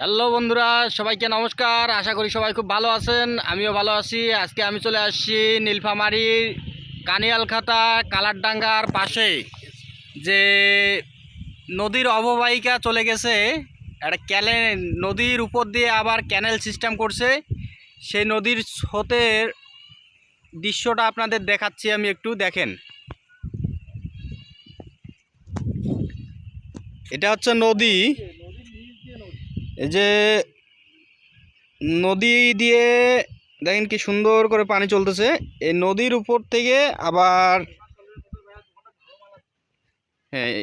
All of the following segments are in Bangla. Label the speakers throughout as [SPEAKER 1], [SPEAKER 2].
[SPEAKER 1] হ্যালো বন্ধুরা, সবাইকে নমস্কার। আশা করি সবাই খুব ভালো আছেন, আমিও ভালো আছি। আজকে আমি চলে আসছি নীলফামারীর কানিয়ালখাতা কালারডাঙ্গার পাশে যে নদীর অববাহিকা চলে গেছে, একটা নদীর উপর দিয়ে আবার ক্যানেল সিস্টেম করছে। সেই নদীর স্রোতের দৃশ্যটা আপনাদের দেখাচ্ছি, আমি একটু দেখেন। এটা হচ্ছে নদী, এই যে নদী দিয়ে দেখেন কি সুন্দর করে পানি চলতেছে। এই নদীর উপর থেকে আবার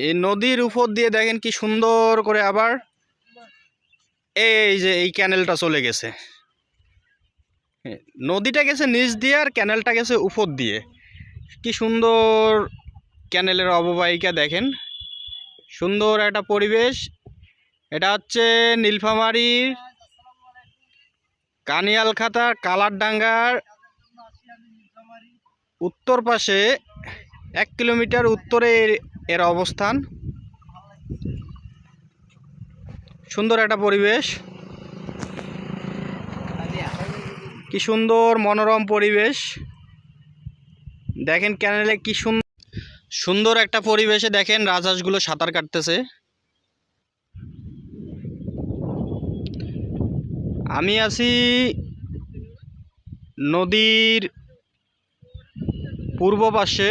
[SPEAKER 1] এই নদীর উপর দিয়ে দেখেন কি সুন্দর করে আবার এই যে এই ক্যানেলটা চলে গেছে। নদীটা গেছে নিচ দিয়ে আর ক্যানেলটা গেছে উপর দিয়ে। কি সুন্দর ক্যানেলের অববাহিকা দেখেন, সুন্দর একটা পরিবেশ। এটা হচ্ছে নীলফামারীর কানিয়ালখাতার কালারডাঙ্গার উত্তর পাশে 1 কিলোমিটার উত্তরে এর অবস্থান। সুন্দর একটা পরিবেশ, কি সুন্দর মনোরম পরিবেশ দেখেন। ক্যানেলে কি সুন্দর একটা পরিবেশে দেখেন রাজহাঁসগুলো সাঁতার কাটতেছে। আমি আছি নদীর পূর্ব পাশে,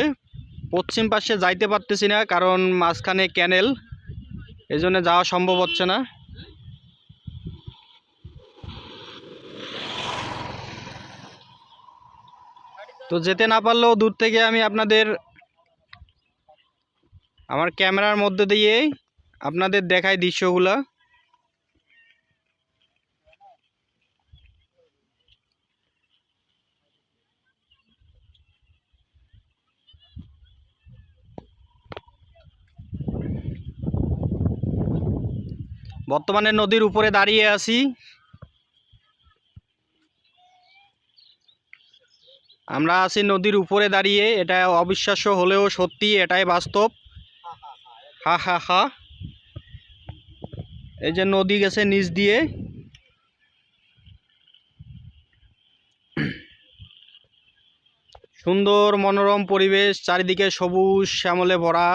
[SPEAKER 1] পশ্চিম পাশে যাইতে পারতেছি না, কারণ মাঝখানে ক্যানেল, এই জন্য যাওয়া সম্ভব হচ্ছে না। তো যেতে না পারলেও দূর থেকে আমি আপনাদের আমার ক্যামেরার মধ্যে দিয়ে আপনাদের দেখাই দৃশ্যগুলা। বর্তমানে নদীর উপরে দাঁড়িয়ে আছি। আমরা আছি নদীর উপরে দাঁড়িয়ে, এটা অবিশ্বাস্য হলেও সত্যি, এটাই বাস্তব। হা হা হা। এই যে নদী গেছে নিচ দিয়ে, সুন্দর মনোরম পরিবেশ, চারিদিকে সবুজ শ্যামলে ভরা।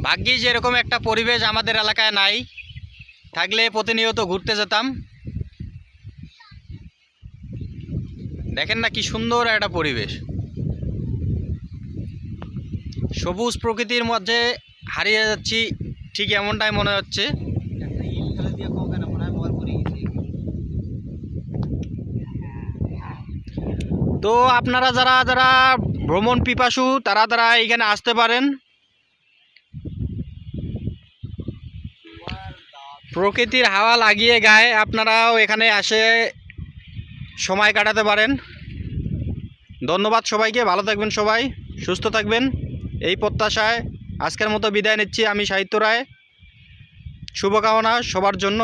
[SPEAKER 1] ভাগ্যিস এরকম একটা পরিবেশ আমাদের এলাকায় নাই, থাকলে প্রতিনিয়ত ঘুরতে যেতাম। দেখেন না কি সুন্দর একটা পরিবেশ, সবুজ প্রকৃতির মধ্যে হারিয়ে যাচ্ছি, ঠিক এমনটাই মনে হচ্ছে। তো আপনারা যারা যারা ভ্রমণ পিপাসু, তারা এখানে আসতে পারেন। প্রকৃতির হাওয়া লাগিয়ে গায়ে আপনারাও এখানে এসে সময় কাটাতে পারেন। ধন্যবাদ সবাইকে, ভালো থাকবেন সবাই, সুস্থ থাকবেন, এই প্রত্যাশায় আজকের মতো বিদায় নিচ্ছি। আমি সাহিত্য রায়, শুভকামনা সবার জন্য।